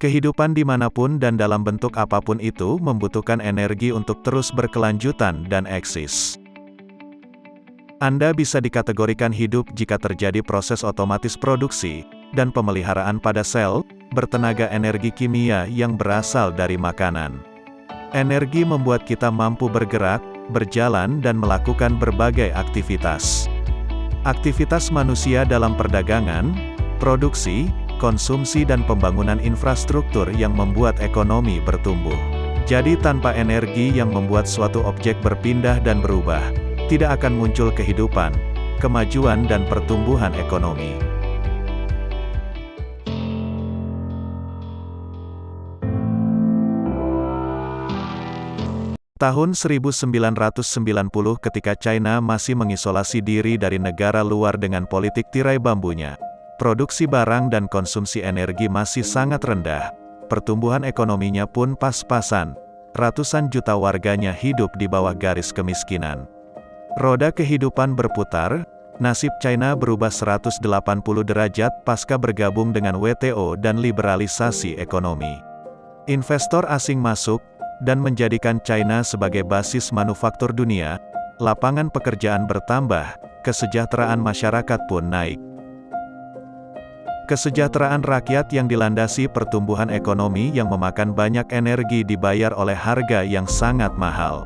Kehidupan dimanapun dan dalam bentuk apapun itu membutuhkan energi untuk terus berkelanjutan dan eksis. Anda bisa dikategorikan hidup jika terjadi proses otomatis produksi dan pemeliharaan pada sel, bertenaga energi kimia yang berasal dari makanan. Energi membuat kita mampu bergerak, berjalan dan melakukan berbagai aktivitas. Aktivitas manusia dalam perdagangan, produksi, konsumsi dan pembangunan infrastruktur yang membuat ekonomi bertumbuh. Jadi tanpa energi yang membuat suatu objek berpindah dan berubah, tidak akan muncul kehidupan, kemajuan dan pertumbuhan ekonomi. Tahun 1990 ketika China masih mengisolasi diri dari negara luar dengan politik tirai bambunya, produksi barang dan konsumsi energi masih sangat rendah, pertumbuhan ekonominya pun pas-pasan, ratusan juta warganya hidup di bawah garis kemiskinan. Roda kehidupan berputar, nasib China berubah 180 derajat pasca bergabung dengan WTO dan liberalisasi ekonomi. Investor asing masuk, dan menjadikan China sebagai basis manufaktur dunia, lapangan pekerjaan bertambah, kesejahteraan masyarakat pun naik. Kesejahteraan rakyat yang dilandasi pertumbuhan ekonomi yang memakan banyak energi dibayar oleh harga yang sangat mahal.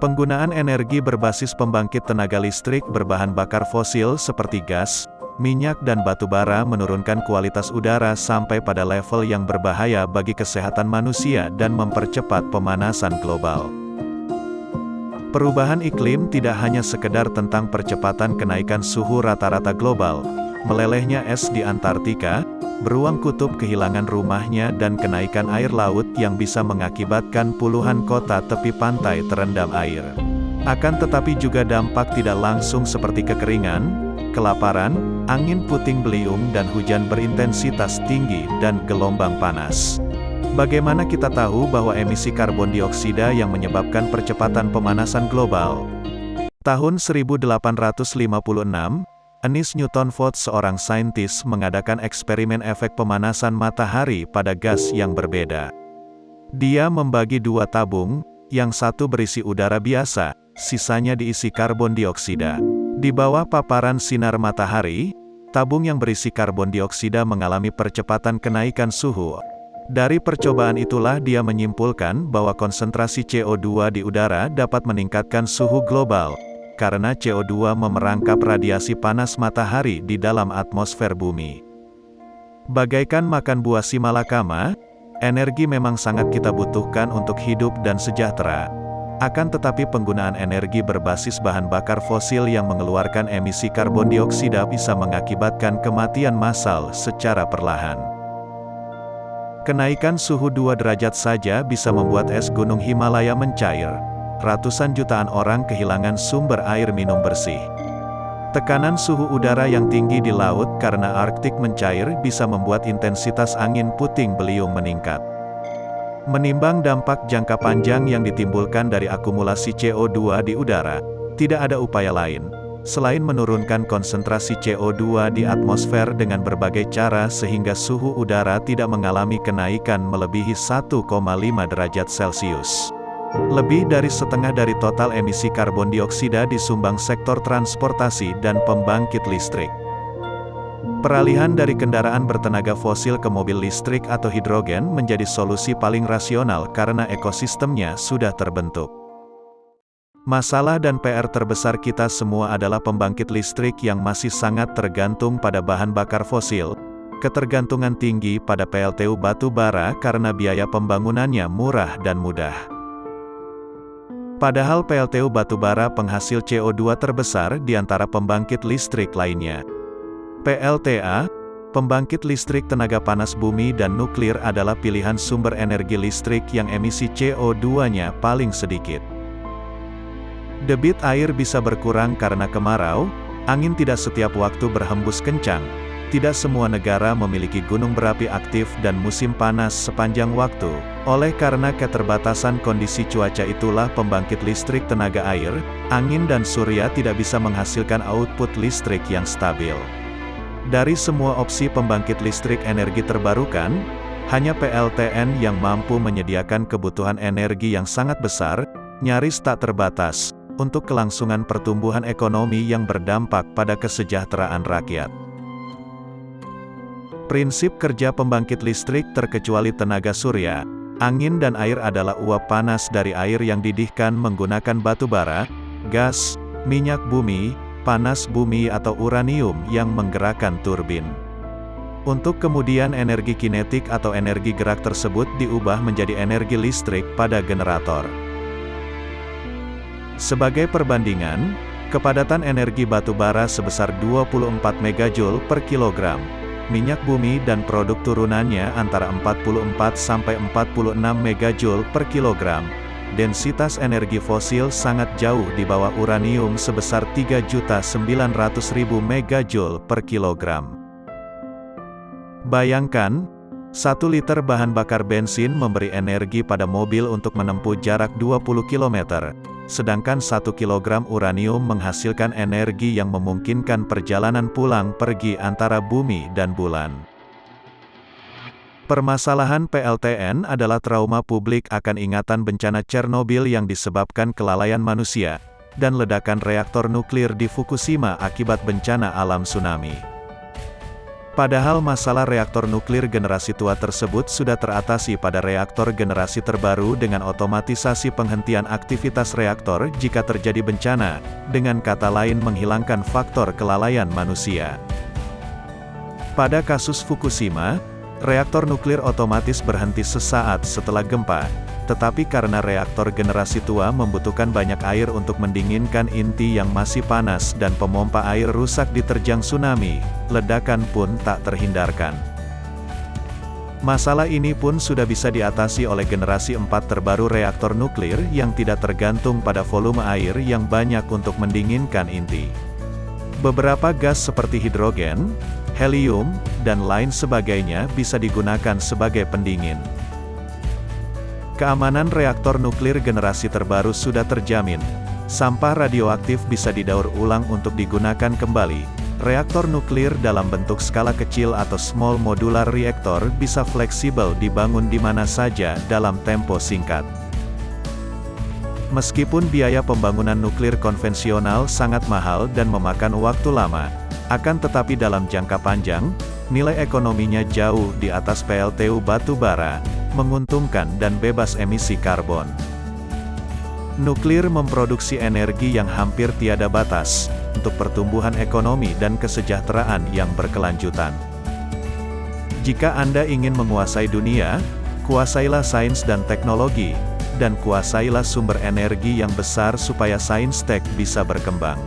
Penggunaan energi berbasis pembangkit tenaga listrik berbahan bakar fosil seperti gas, minyak dan batu bara menurunkan kualitas udara sampai pada level yang berbahaya bagi kesehatan manusia dan mempercepat pemanasan global. Perubahan iklim tidak hanya sekedar tentang percepatan kenaikan suhu rata-rata global, melelehnya es di Antartika, beruang kutub kehilangan rumahnya dan kenaikan air laut yang bisa mengakibatkan puluhan kota tepi pantai terendam air. Akan tetapi juga dampak tidak langsung seperti kekeringan, kelaparan, angin puting beliung dan hujan berintensitas tinggi dan gelombang panas. Bagaimana kita tahu bahwa emisi karbon dioksida yang menyebabkan percepatan pemanasan global? Tahun 1856, Ernest Newton Vaux seorang saintis mengadakan eksperimen efek pemanasan matahari pada gas yang berbeda. Dia membagi dua tabung, yang satu berisi udara biasa, sisanya diisi karbon dioksida. Di bawah paparan sinar matahari, tabung yang berisi karbon dioksida mengalami percepatan kenaikan suhu. Dari percobaan itulah dia menyimpulkan bahwa konsentrasi CO2 di udara dapat meningkatkan suhu global, karena CO2 memerangkap radiasi panas matahari di dalam atmosfer bumi. Bagaikan makan buah si malakama, energi memang sangat kita butuhkan untuk hidup dan sejahtera. Akan tetapi penggunaan energi berbasis bahan bakar fosil yang mengeluarkan emisi karbon dioksida bisa mengakibatkan kematian massal secara perlahan. Kenaikan suhu 2 derajat saja bisa membuat es gunung Himalaya mencair. Ratusan jutaan orang kehilangan sumber air minum bersih. Tekanan suhu udara yang tinggi di laut karena Arktik mencair bisa membuat intensitas angin puting beliung meningkat. Menimbang dampak jangka panjang yang ditimbulkan dari akumulasi CO2 di udara, tidak ada upaya lain, selain menurunkan konsentrasi CO2 di atmosfer dengan berbagai cara sehingga suhu udara tidak mengalami kenaikan melebihi 1,5 derajat Celcius. Lebih dari setengah dari total emisi karbon dioksida disumbang sektor transportasi dan pembangkit listrik. Peralihan dari kendaraan bertenaga fosil ke mobil listrik atau hidrogen menjadi solusi paling rasional karena ekosistemnya sudah terbentuk. Masalah dan PR terbesar kita semua adalah pembangkit listrik yang masih sangat tergantung pada bahan bakar fosil, ketergantungan tinggi pada PLTU batu bara karena biaya pembangunannya murah dan mudah. Padahal PLTU batu bara penghasil CO2 terbesar di antara pembangkit listrik lainnya. PLTA, pembangkit listrik tenaga panas bumi dan nuklir adalah pilihan sumber energi listrik yang emisi CO2-nya paling sedikit. Debit air bisa berkurang karena kemarau, angin tidak setiap waktu berhembus kencang, tidak semua negara memiliki gunung berapi aktif dan musim panas sepanjang waktu. Oleh karena keterbatasan kondisi cuaca itulah pembangkit listrik tenaga air, angin dan surya tidak bisa menghasilkan output listrik yang stabil. Dari semua opsi pembangkit listrik energi terbarukan, Hanya PLTN yang mampu menyediakan kebutuhan energi yang sangat besar, nyaris tak terbatas, untuk kelangsungan pertumbuhan ekonomi yang berdampak pada kesejahteraan rakyat. Prinsip kerja pembangkit listrik terkecuali tenaga surya, angin dan air adalah uap panas dari air yang didihkan menggunakan batu bara, gas, minyak bumi, panas bumi atau uranium yang menggerakkan turbin. Untuk kemudian energi kinetik atau energi gerak tersebut diubah menjadi energi listrik pada generator. Sebagai perbandingan, kepadatan energi batu bara sebesar 24 MJ per kilogram, minyak bumi dan produk turunannya antara 44 sampai 46 MJ per kilogram, densitas energi fosil sangat jauh di bawah uranium sebesar 3.900.000 MJ per kilogram. Bayangkan, 1 liter bahan bakar bensin memberi energi pada mobil untuk menempuh jarak 20 km, sedangkan 1 kg uranium menghasilkan energi yang memungkinkan perjalanan pulang pergi antara bumi dan bulan. Permasalahan PLTN adalah trauma publik akan ingatan bencana Chernobyl yang disebabkan kelalaian manusia, dan ledakan reaktor nuklir di Fukushima akibat bencana alam tsunami. Padahal masalah reaktor nuklir generasi tua tersebut sudah teratasi pada reaktor generasi terbaru dengan otomatisasi penghentian aktivitas reaktor jika terjadi bencana, dengan kata lain menghilangkan faktor kelalaian manusia. Pada kasus Fukushima, reaktor nuklir otomatis berhenti sesaat setelah gempa, tetapi karena reaktor generasi tua membutuhkan banyak air untuk mendinginkan inti yang masih panas dan pompa air rusak diterjang tsunami, ledakan pun tak terhindarkan. Masalah ini pun sudah bisa diatasi oleh generasi 4 terbaru reaktor nuklir yang tidak tergantung pada volume air yang banyak untuk mendinginkan inti. Beberapa gas seperti hidrogen, helium, dan lain sebagainya bisa digunakan sebagai pendingin. Keamanan reaktor nuklir generasi terbaru sudah terjamin. Sampah radioaktif bisa didaur ulang untuk digunakan kembali. Reaktor nuklir dalam bentuk skala kecil atau small modular reactor bisa fleksibel dibangun di mana saja dalam tempo singkat. Meskipun biaya pembangunan nuklir konvensional sangat mahal dan memakan waktu lama, akan tetapi dalam jangka panjang, nilai ekonominya jauh di atas PLTU batu bara, menguntungkan dan bebas emisi karbon. Nuklir memproduksi energi yang hampir tiada batas, untuk pertumbuhan ekonomi dan kesejahteraan yang berkelanjutan. Jika Anda ingin menguasai dunia, kuasailah sains dan teknologi, dan kuasailah sumber energi yang besar supaya sains tech bisa berkembang.